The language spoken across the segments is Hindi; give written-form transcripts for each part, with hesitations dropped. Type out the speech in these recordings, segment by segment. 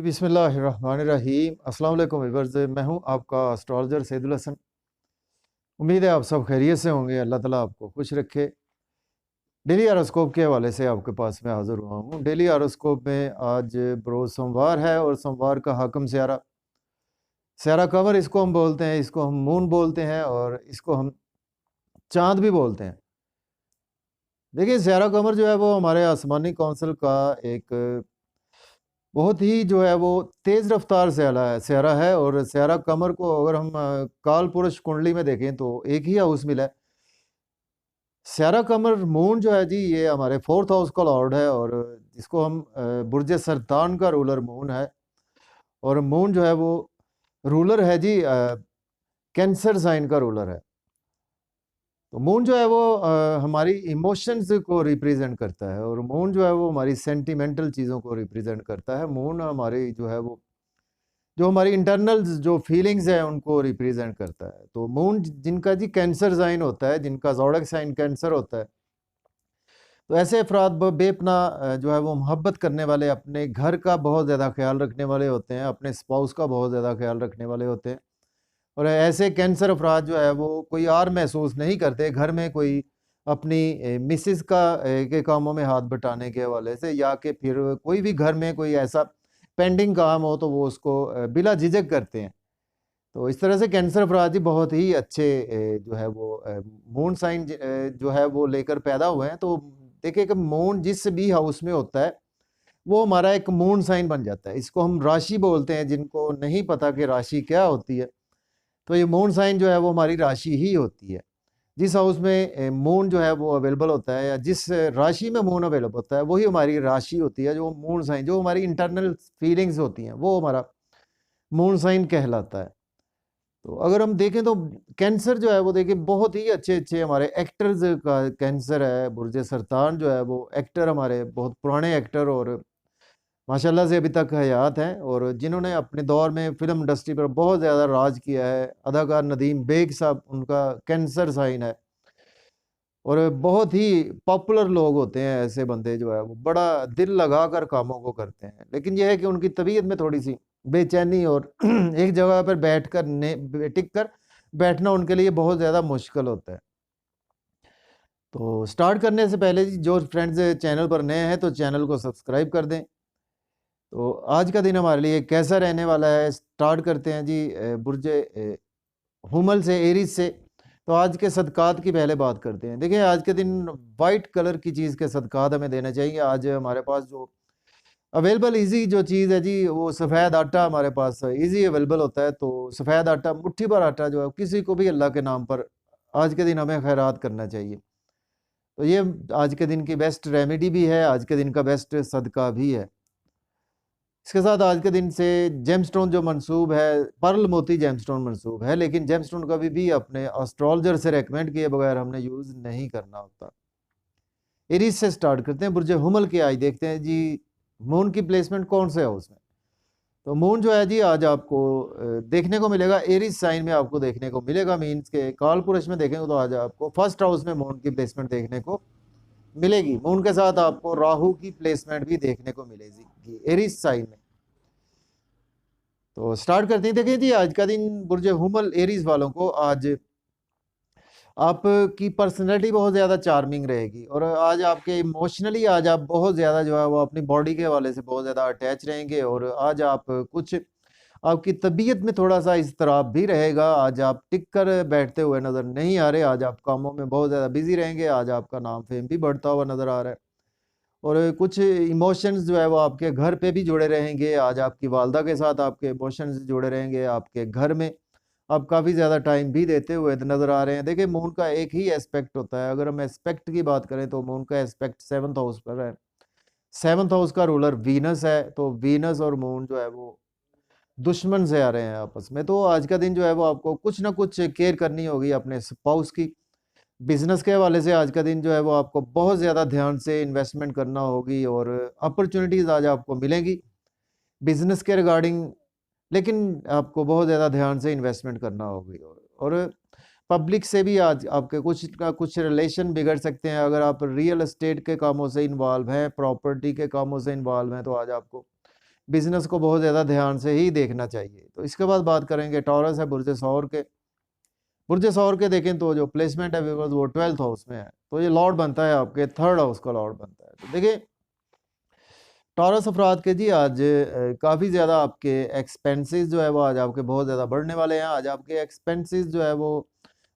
बिस्मिल्लाहिर्रहमानिर्रहीम। अस्सलाम वालेकुम व्यूअर्स, मैं हूं आपका एस्ट्रोलॉजर सैदुल हसन। उम्मीद है आप सब खैरियत से होंगे। अल्लाह ताला आपको खुश रखे। डेली हॉरोस्कोप के हवाले से आपके पास मैं हाज़िर हुआ हूं। डेली हॉरोस्कोप में आज बरोज़ सोमवार है और सोमवार का हाकम स्यारा स्यारा कमर इसको हम बोलते हैं, इसको हम मून बोलते हैं और इसको हम चाँद भी बोलते हैं। देखिए, स्यारा कमर जो है वो हमारे आसमानी कौंसिल का एक बहुत ही जो है वो तेज़ रफ्तार स्यारा है और स्यारा कमर को अगर हम काल पुरुष कुंडली में देखें तो एक ही हाउस मिला है। स्यारा कमर मून जो है जी, ये हमारे 4th हाउस का लॉर्ड है और जिसको हम बुर्ज सरतान का रूलर मून है। और मून जो है वो रूलर है जी, कैंसर साइन का रूलर है। तो मून जो है वो हमारी इमोशंस को रिप्रेजेंट करता है और मून जो है वो हमारी सेंटिमेंटल चीज़ों को रिप्रेजेंट करता है। मून हमारी जो है वो जो हमारी इंटरनल जो फीलिंग्स है उनको रिप्रेजेंट करता है। तो मून जिनका जी कैंसर साइन होता है, जिनका ज़ोडिएक साइन कैंसर होता है, तो ऐसे अफराद बेपना जो है वो मोहब्बत करने वाले, अपने घर का बहुत ज़्यादा ख्याल रखने वाले होते हैं, अपने स्पाउस का बहुत ज़्यादा ख्याल रखने वाले होते हैं। और ऐसे कैंसर अफराद जो है वो कोई और महसूस नहीं करते घर में कोई अपनी मिसेस के कामों में हाथ बटाने के हवाले से, या कि फिर कोई भी घर में कोई ऐसा पेंडिंग काम हो तो वो उसको बिला झिझक करते हैं। तो इस तरह से कैंसर अफराद जी बहुत ही अच्छे जो है वो मून साइन जो है वो लेकर पैदा हुए हैं। तो देखिए कि मून जिस भी हाउस में होता है वो हमारा एक मून साइन बन जाता है। इसको हम राशि बोलते हैं। जिनको नहीं पता कि राशि क्या होती है, तो ये मून साइन जो है वो हमारी राशि ही होती है। जिस हाउस में मून जो है वो अवेलेबल होता है या जिस राशि में मून अवेलेबल होता है वही हमारी राशि होती है। जो मून साइन, जो हमारी इंटरनल फीलिंग्स होती हैं, वो हमारा मून साइन कहलाता है। तो अगर हम देखें तो कैंसर जो है वो देखिए बहुत ही अच्छे-अच्छे हमारे एक्टर्स का कैंसर है। बुर्ज सरतान जो है वो एक्टर, हमारे बहुत पुराने एक्टर और माशाल्लाह से अभी तक हयात हैं और जिन्होंने अपने दौर में फ़िल्म इंडस्ट्री पर बहुत ज़्यादा राज किया है। अदाकार नदीम बेग साहब, उनका कैंसर साइन है और बहुत ही पॉपुलर लोग होते हैं ऐसे बंदे जो है वो बड़ा दिल लगाकर कामों को करते हैं। लेकिन ये है कि उनकी तबीयत में थोड़ी-सी बेचैनी और एक जगह पर टिक कर बैठना उनके लिए बहुत ज़्यादा मुश्किल होता है। तो स्टार्ट करने से पहले जी, जो फ्रेंड्स चैनल पर नए हैं तो चैनल को सब्सक्राइब कर दें। तो आज का दिन हमारे लिए कैसा रहने वाला है, स्टार्ट करते हैं जी बुर्ज हुमल से, एरीज से। तो आज के सदकात की पहले बात करते हैं। देखिए, आज के दिन वाइट कलर की चीज़ के सदकात हमें देने चाहिए। आज हमारे पास जो अवेलेबल ईज़ी जो चीज़ है जी, वो सफ़ेद आटा हमारे पास ईज़ी अवेलेबल होता है। तो सफ़ेद आटा, मुट्ठी भर आटा जो है किसी को भी अल्लाह के नाम पर आज के दिन हमें खैरात करना चाहिए। तो ये आज के दिन की बेस्ट रेमेडी भी है, आज के दिन का बेस्ट सदका भी है। इसके साथ आज के दिन से जेमस्टोन जो मंसूब है, पर्ल मोती जेमस्टोन मंसूब है, लेकिन जेमस्टोन कभी भी अपने एस्ट्रोलॉजर से रेकमेंड किए बगैर हमने यूज़ नहीं करना होता। एरीज से स्टार्ट करते हैं। बुर्ज हुमल की आज देखते हैं जी, मून की प्लेसमेंट कौन से हाउस में। तो मून जो है जी आज आपको देखने को मिलेगा एरीज साइन में, आपको देखने को मिलेगा। मीन्स के काल पुरुष में देखेंगे तो आज आपको फर्स्ट हाउस में मून की प्लेसमेंट देखने को मिलेगी। मून के साथ आपको राहु की प्लेसमेंट भी देखने को मिलेगी एरीज साइन में। तो स्टार्ट करते हैं। देखिए जी, आज का दिन बुर्ज हुमल एरीज वालों को आज आपकी पर्सनैलिटी बहुत ज़्यादा चार्मिंग रहेगी और आज आपके इमोशनली आज आप बहुत ज़्यादा जो है वो अपनी बॉडी के हवाले से बहुत ज़्यादा अटैच रहेंगे और आज आप कुछ आपकी तबीयत में थोड़ा-सा इज़्तिराब भी रहेगा। आज आप टिक कर बैठते हुए नज़र नहीं आ रहे। आज आप कामों में बहुत ज़्यादा बिज़ी रहेंगे। आज आपका नाम-फ़ेम भी बढ़ता हुआ नज़र आ रहा है और कुछ इमोशंस जो है वो आपके घर पे भी जुड़े रहेंगे। आज आपकी वालदा के साथ आपके इमोशंस जुड़े रहेंगे। आपके घर में आप काफ़ी ज़्यादा टाइम भी देते हुए नज़र आ रहे हैं। देखिए, मून का एक ही एस्पेक्ट होता है। अगर हम एस्पेक्ट की बात करें तो मून का एस्पेक्ट 7th हाउस पर है। 7th हाउस का रूलर वीनस है। तो वीनस और मून जो है वो दुश्मन से आ रहे हैं आपस में। तो आज का दिन जो है वो आपको कुछ ना कुछ केयर करनी होगी अपने स्पाउस की। बिज़नेस के हवाले से आज का दिन जो है वो आपको बहुत ज़्यादा ध्यान से इन्वेस्टमेंट करना होगी और अपॉर्च्युनिटीज़ आज आपको मिलेंगी बिज़नेस के रिगार्डिंग। लेकिन आपको बहुत ज़्यादा ध्यान से इन्वेस्टमेंट करना होगी और पब्लिक से भी आज आपके कुछ का कुछ रिलेशन बिगड़ सकते हैं। अगर आप रियल एस्टेट के कामों से इन्वॉल्व हैं, प्रॉपर्टी के कामों से इन्वॉल्व हैं, तो आज आपको बिजनेस को बहुत ज़्यादा ध्यान से ही देखना चाहिए। तो इसके बाद बात करेंगे टॉरस है बुर्ज सौर के। बुर्ज सौर के देखें तो जो प्लेसमेंट है व्यूअर्स वो 12th हाउस में है, तो ये लॉर्ड बनता है आपके 3rd हाउस का लॉर्ड बनता है। तो देखिए टॉरस अफराद के जी आज काफ़ी ज़्यादा आपके एक्सपेंसेस जो है वो आज आपके बहुत ज़्यादा बढ़ने वाले हैं। आज आपके एक्सपेंसेस जो है वो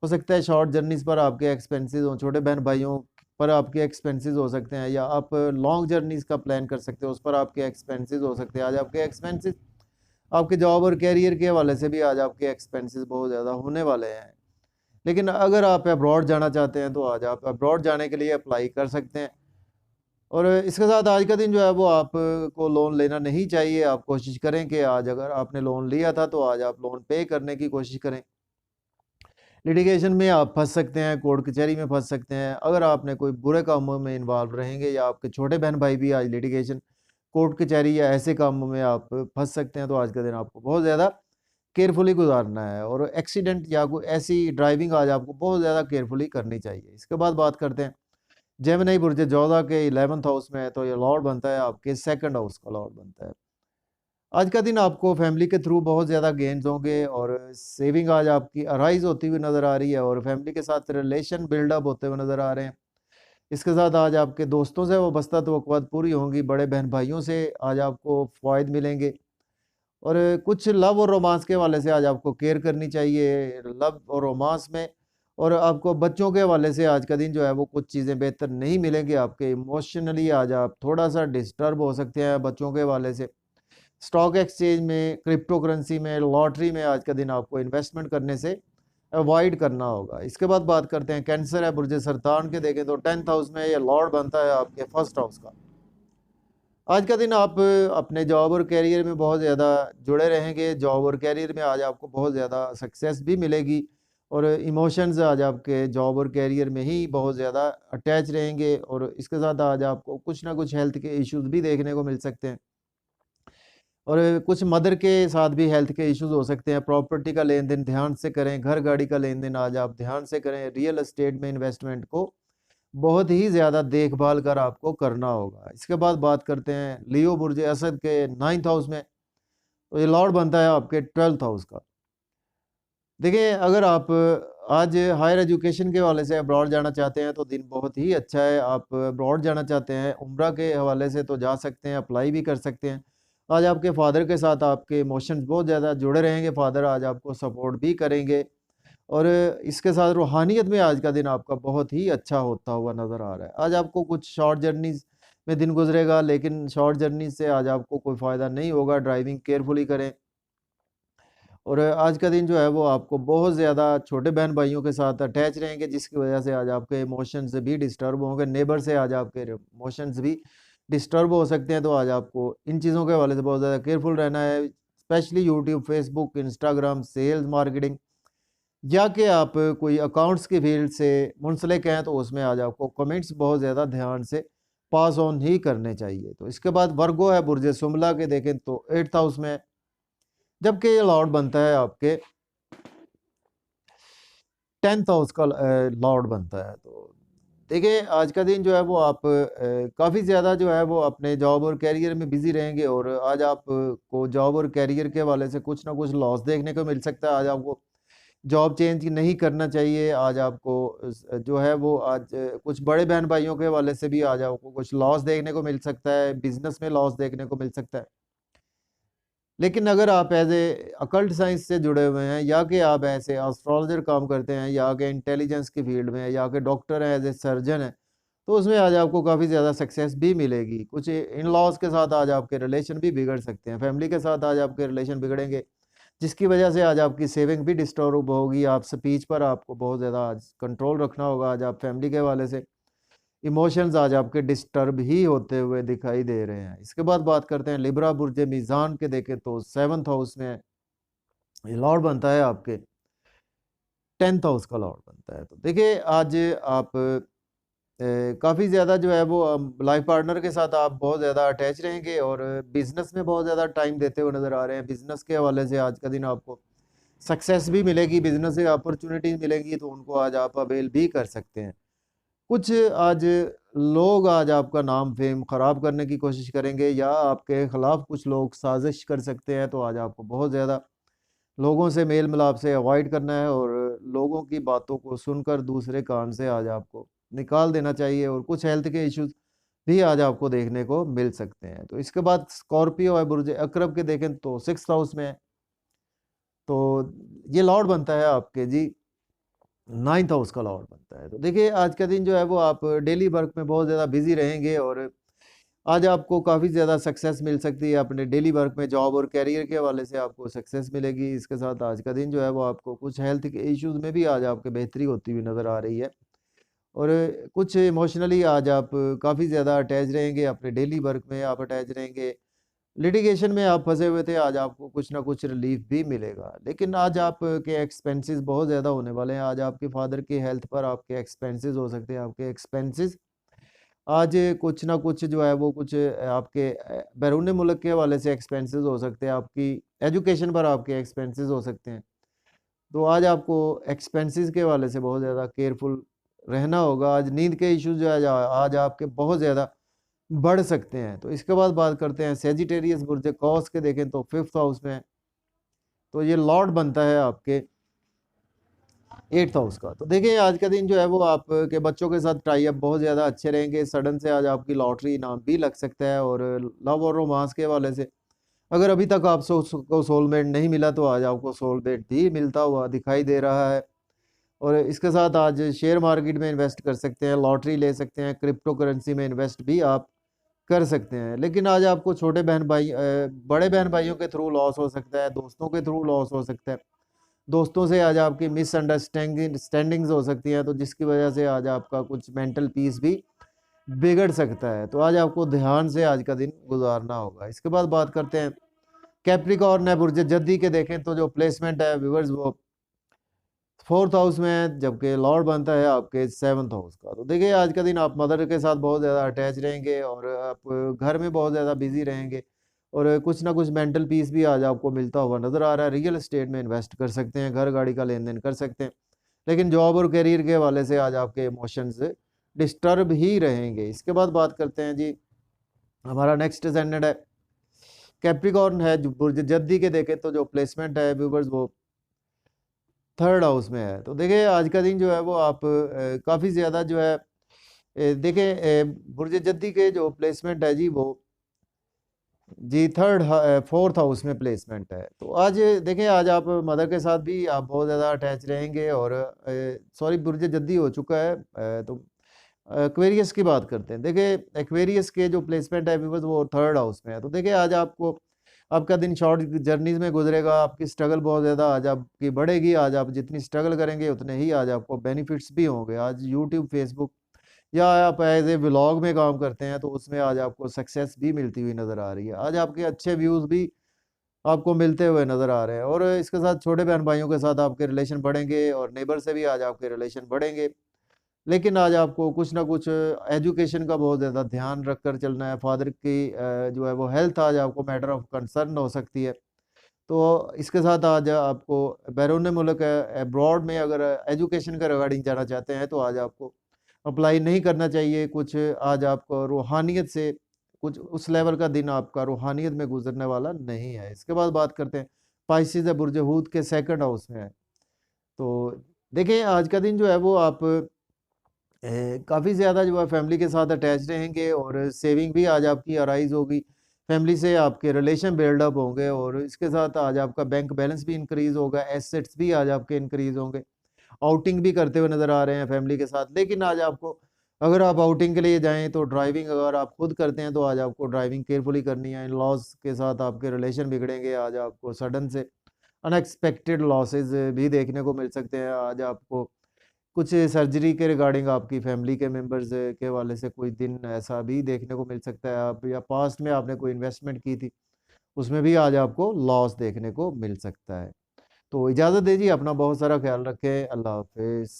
हो सकता है शॉर्ट जर्नीज़ पर आपके एक्सपेंसेस हों, छोटे बहन भाइयों पर आपके एक्सपेंसेस हो सकते हैं, या आप लॉन्ग जर्नीज़ का प्लान कर सकते हो, उस पर आपके एक्सपेंसेस हो सकते हैं। आज आपके एक्सपेंसेस आपके जॉब और कैरियर के हवाले से भी आज आपके एक्सपेंसेस बहुत ज़्यादा होने वाले हैं। लेकिन अगर आप अब्रॉड जाना चाहते हैं तो आज आप अब्रॉड जाने के लिए अप्लाई कर सकते हैं। और इसके साथ आज का दिन जो है वो आपको लोन लेना नहीं चाहिए। आप कोशिश करें कि आज अगर आपने लोन लिया था तो आज आप लोन पे करने की कोशिश करें। लिटिगेशन में आप फंस सकते हैं, कोर्ट कचहरी में फंस सकते हैं। अगर आपने कोई बुरे कामों में इन्वॉल्व रहेंगे, या आपके छोटे बहन भाई भी आज लिटिगेशन, कोर्ट कचहरी या ऐसे कामों में आप फंस सकते हैं, तो आज का दिन आपको बहुत ज़्यादा केयरफुली गुजारना है। और एक्सीडेंट या कोई ऐसी ड्राइविंग आज आपको बहुत ज़्यादा केयरफुली करनी चाहिए। इसके बाद बात करते हैं जेमिनी बुर्ज जोधा के 11th हाउस में है, तो ये लॉर्ड बनता है आपके 2nd हाउस का लॉर्ड बनता है। आज का दिन आपको फैमिली के थ्रू बहुत ज़्यादा गेन्स होंगे, और सेविंग आज आपकी अराइज होती हुई नज़र आ रही है, और फैमिली के साथ रिलेशन बिल्डअप होते हुए नज़र आ रहे हैं। इसके साथ आज आपके दोस्तों से वाबस्ता तवक्कुआत पूरी होंगी, बड़े बहन भाइयों से आज आपको फ़वाइद मिलेंगे, और कुछ लव और रोमांस के हवाले से आज आपको केयर करनी चाहिए लव और रोमांस में। और आपको बच्चों के हवाले से आज का दिन जो है वो कुछ चीज़ें बेहतर नहीं मिलेंगी आपके। इमोशनली आज आप थोड़ा सा डिस्टर्ब हो सकते हैं बच्चों के हवाले से। स्टॉक एक्सचेंज में, क्रिप्टो करेंसी में, लॉटरी में आज का दिन आपको इन्वेस्टमेंट करने से अवॉइड करना होगा। इसके बाद बात करते हैं कैंसर है बुर्ज सरतान के। देखें तो 10th हाउस में ये लॉर्ड बनता है आपके 1st हाउस का। आज का दिन आप अपने जॉब और कैरियर में बहुत ज़्यादा जुड़े रहेंगे। जॉब और कैरियर में आज आपको बहुत ज़्यादा सक्सेस भी मिलेगी, और इमोशंस आज आपके जॉब और कैरियर में ही बहुत ज़्यादा अटैच रहेंगे। और इसके साथ आज आपको कुछ ना कुछ हेल्थ के इश्यूज़ भी देखने को मिल सकते हैं, और कुछ मदर के साथ भी हेल्थ के इश्यूज़ हो सकते हैं। प्रॉपर्टी का लेन-देन ध्यान से करें, घर गाड़ी का लेन-देन आज आप ध्यान से करें। रियल एस्टेट में इन्वेस्टमेंट को बहुत ही ज़्यादा देखभाल कर आपको करना होगा। इसके बाद बात करते हैं लियो बुर्ज असद के 9th हाउस में, तो ये लॉर्ड बनता है आपके 12th हाउस का। देखिए अगर आप आज हायर एजुकेशन के हवाले से अब्रॉड जाना चाहते हैं तो दिन बहुत ही अच्छा है। आप अब्रॉड जाना चाहते हैं उम्रा के हवाले से तो जा सकते हैं, अप्लाई भी कर सकते हैं। आज आपके फादर के साथ आपके इमोशंस बहुत ज़्यादा जुड़े रहेंगे, फादर आज आपको सपोर्ट भी करेंगे, और इसके साथ रूहानियत में आज का दिन आपका बहुत ही अच्छा होता हुआ नज़र आ रहा है। आज आपको कुछ शॉर्ट जर्नीज़ में दिन गुजरेगा, लेकिन शॉर्ट जर्नी से आज आपको कोई फ़ायदा नहीं होगा। ड्राइविंग केयरफुली करें, और आज का दिन जो है वो आपको बहुत ज़्यादा छोटे बहन भाइयों के साथ अटैच रहेंगे, जिसकी वजह से आज आपके इमोशंस भी डिस्टर्ब होंगे। नेबर से आज आपके इमोशंस भी डिस्टर्ब हो सकते हैं, तो आज आपको इन चीज़ों के हवाले से बहुत ज़्यादा केयरफुल रहना है। Specially YouTube, Facebook, Instagram, sales marketing, या कि आप कोई अकाउंट्स की फील्ड से मुंसलिक हैं, तो उसमें आज आपको कमेंट्स बहुत ज़्यादा ध्यान से पास ऑन ही करने चाहिए। तो इसके बाद वर्गो है बुर्ज सुमला के। देखें तो 8th हाउस में, जबकि ये लॉर्ड बनता है आपके 10th हाउस का लॉर्ड बनता है। तो देखिए आज का दिन जो है वो आप काफ़ी ज़्यादा जो है वो अपने जॉब और कैरियर में बिज़ी रहेंगे, और आज आप को जॉब और कैरियर के हवाले से कुछ ना कुछ लॉस देखने को मिल सकता है। आज आपको जॉब चेंज नहीं करना चाहिए। आज आपको जो है वो आज कुछ बड़े बहन भाइयों के हवाले से भी आज आपको कुछ लॉस देखने को मिल सकता है, बिज़नेस में लॉस देखने को मिल सकता है। लेकिन अगर आप एज़ ए अकल्ट साइंस से जुड़े हुए हैं, या कि आप ऐसे एस्ट्रोलॉजर काम करते हैं, या कि इंटेलिजेंस की फील्ड में, या कि डॉक्टर हैं, एज़ ए सर्जन हैं, तो उसमें आज आपको काफ़ी ज़्यादा सक्सेस भी मिलेगी। कुछ इन लॉज़ के साथ आज आपके रिलेशन भी बिगड़ सकते हैं। फैमिली के साथ आज आपके रिलेशन बिगड़ेंगे, जिसकी वजह से आज आपकी सेविंग भी डिस्टर्ब होगी। आप स्पीच पर आपको बहुत ज़्यादा आज कंट्रोल रखना होगा। आज आप फैमिली के हवाले से इमोशंस आज आपके डिस्टर्ब ही होते हुए दिखाई दे रहे हैं। इसके बाद बात करते हैं लिब्रा बुर्ज मीज़ान के। देखें तो 7th हाउस में ये लॉर्ड बनता है आपके 10th हाउस का लॉर्ड बनता है। तो देखिए आज आप काफ़ी ज़्यादा जो है वो लाइफ पार्टनर के साथ आप बहुत ज़्यादा अटैच रहेंगे, और बिज़नेस में बहुत ज़्यादा टाइम देते हुए नज़र आ रहे हैं। बिज़नेस के हवाले से आज का दिन आपको सक्सेस भी मिलेगी, बिज़नेस से अपॉर्चुनिटीज़ मिलेंगी, तो उनको आज आप अवेल भी कर सकते हैं। कुछ आज लोग आज आपका नाम फेम ख़राब करने की कोशिश करेंगे या आपके ख़िलाफ़ कुछ लोग साजिश कर सकते हैं, तो आज आपको बहुत ज़्यादा लोगों से मेल मिलाप से अवॉइड करना है और लोगों की बातों को सुनकर दूसरे कान से आज आपको निकाल देना चाहिए और कुछ हेल्थ के इश्यूज़ भी आज आपको देखने को मिल सकते हैं। तो इसके बाद स्कॉर्पियो है बुर्ज अकरब के देखें तो 6th हाउस में है। तो ये लॉर्ड बनता है आपके जी 9th हाउस का लॉर्ड बनता है। तो देखिए आज का दिन जो है वो आप डेली वर्क में बहुत ज़्यादा बिज़ी रहेंगे और आज आपको काफ़ी ज़्यादा सक्सेस मिल सकती है अपने डेली वर्क में, जॉब और करियर के हवाले से आपको सक्सेस मिलेगी। इसके साथ आज का दिन जो है वो आपको कुछ हेल्थ के इश्यूज़ में भी आज आपके बेहतरी होती हुई नज़र आ रही है और कुछ इमोशनली आज आप काफ़ी ज़्यादा अटैच रहेंगे, अपने डेली वर्क में आप अटैच रहेंगे। लिटिगेशन में आप फँसे हुए थे, आज आपको कुछ ना कुछ रिलीफ़ भी मिलेगा। लेकिन आज आपके एक्सपेंसेस बहुत ज़्यादा होने वाले हैं, आज आपके फ़ादर की हेल्थ पर आपके एक्सपेंसेस हो सकते हैं, आपके एक्सपेंसेस आज कुछ ना कुछ जो है वो कुछ आपके बैरून मुल्क के हवाले से एक्सपेंसेस हो सकते हैं, आपकी एजुकेशन पर आपके एक्सपेंसेस हो सकते हैं। तो आज आपको एक्सपेंसेस के हवाले से बहुत ज़्यादा केयरफुल रहना होगा। आज नींद के इश्यूज़ जो है आज आपके बहुत ज़्यादा बढ़ सकते हैं। तो इसके बाद बात करते हैं सैजिटेरियस बुर्ज कॉस के देखें तो 5th हाउस में है। तो ये लॉर्ड बनता है आपके 8th हाउस का। तो देखिए आज का दिन जो है वो आपके बच्चों के साथ टाई अप बहुत ज़्यादा अच्छे रहेंगे। सडन से आज आपकी लॉटरी इनाम भी लग सकता है और लव और रोमांस के हवाले से अगर अभी तक आप को सोलमेट नहीं मिला तो आज आपको सोलमेट भी मिलता हुआ दिखाई दे रहा है। और इसके साथ आज शेयर मार्केट में इन्वेस्ट कर सकते हैं, लॉटरी ले सकते हैं, क्रिप्टो करेंसी में इन्वेस्ट भी आप कर सकते हैं। लेकिन आज आपको छोटे बहन भाई बड़े बहन भाइयों के थ्रू लॉस हो सकता है, दोस्तों के थ्रू लॉस हो सकता है। दोस्तों से आज आपकी मिसअंडरस्टैंडिंग्स हो सकती हैं, तो जिसकी वजह से आज आपका कुछ मेंटल पीस भी बिगड़ सकता है। तो आज आपको ध्यान से आज का दिन गुजारना होगा। इसके बाद बात करते हैं कैप्रिकॉर्न है बुर्ज जद्दी के देखें तो जो प्लेसमेंट है व्यूअर्स वो 4th हाउस में है, जबकि लॉर्ड बनता है आपके 7th हाउस का। तो देखिए आज का दिन आप मदर के साथ बहुत ज़्यादा अटैच रहेंगे और आप घर में बहुत ज़्यादा बिजी रहेंगे और कुछ ना कुछ मेंटल पीस भी आज आपको मिलता हुआ नज़र आ रहा है। रियल एस्टेट में इन्वेस्ट कर सकते हैं, घर गाड़ी का लेन देन कर सकते हैं, लेकिन जॉब और करियर के हवाले से आज आपके इमोशंस डिस्टर्ब ही रहेंगे। इसके बाद बात करते हैं जी हमारा नेक्स्ट असेंडेंट है कैप्रिकॉर्न है जो बुर्ज जद्दी के देखें तो जो प्लेसमेंट है व्यूवर्स वो 3rd हाउस में है। तो देखिए आज का दिन जो है वो आप काफ़ी ज़्यादा जो है देखें बुर्ज जद्दी के जो प्लेसमेंट है जी वो जी 4th हाउस में प्लेसमेंट है। तो आज देखिए आज आप मदर के साथ भी आप बहुत ज़्यादा अटैच रहेंगे और सॉरी बुर्ज जद्दी हो चुका है तो एक्वेरियस की बात करते हैं। देखिए एक्वेरियस के जो प्लेसमेंट है व्यूअर्स वो 3rd हाउस में है। तो देखिए आज आपको आपका दिन शॉर्ट जर्नीज़ में गुजरेगा, आपकी स्ट्रगल बहुत ज़्यादा आज आपकी बढ़ेगी, आज आप जितनी स्ट्रगल करेंगे उतने ही आज आपको बेनिफिट्स भी होंगे। आज यूट्यूब, फेसबुक या आप एज़ ए व्लॉग में काम करते हैं तो उसमें आज आपको सक्सेस भी मिलती हुई नज़र आ रही है। आज आपके अच्छे व्यूज़ भी आपको मिलते हुए नज़र आ रहे हैं और इसके साथ छोटे बहन-भाइयों के साथ आपके रिलेशन बढ़ेंगे और नेबर से भी आज आपके रिलेशन बढ़ेंगे। लेकिन आज आपको कुछ ना कुछ एजुकेशन का बहुत ज़्यादा ध्यान रखकर चलना है। फादर की जो है वो हेल्थ आज आपको मैटर ऑफ कंसर्न हो सकती है। तो इसके साथ आज आपको बैरून मुल्क अब्रॉड में अगर एजुकेशन के रिगार्डिंग जाना चाहते हैं तो आज आपको अप्लाई नहीं करना चाहिए। कुछ आज आपको रूहानियत से कुछ उस लेवल का दिन आपका रूहानियत में गुजरने वाला नहीं है। इसके बाद बात करते हैं पाइसेस है बुर्ज हूत के 2nd हाउस में है। तो देखिए आज का दिन जो है वो आप काफ़ी ज़्यादा जो है फैमिली के साथ अटैच रहेंगे और सेविंग भी आज आपकी अराइज़ होगी। फैमिली से आपके रिलेशन बिल्डअप होंगे और इसके साथ आज आपका बैंक बैलेंस भी इंक्रीज़ होगा, एसेट्स भी आज आपके इंक्रीज़ होंगे। आउटिंग भी करते हुए नज़र आ रहे हैं फैमिली के साथ। लेकिन आज आपको अगर आप आउटिंग के लिए जाएँ तो ड्राइविंग अगर आप खुद करते हैं तो आज आपको ड्राइविंग केयरफुली करनी है। इन-लॉज़ के साथ आपके रिलेशन बिगड़ेंगे, आज आपको सडन से अनएक्सपेक्टेड लॉसेस भी देखने को मिल सकते हैं। आज आपको कुछ सर्जरी के रिगार्डिंग आपकी फैमिली के मेंबर्स के हवाले से कोई दिन ऐसा भी देखने को मिल सकता है। आप या पास्ट में आपने कोई इन्वेस्टमेंट की थी, उसमें भी आज आपको लॉस देखने को मिल सकता है। तो इजाज़त दीजिए, अपना बहुत सारा ख्याल रखें। अल्लाह हाफ़िज़।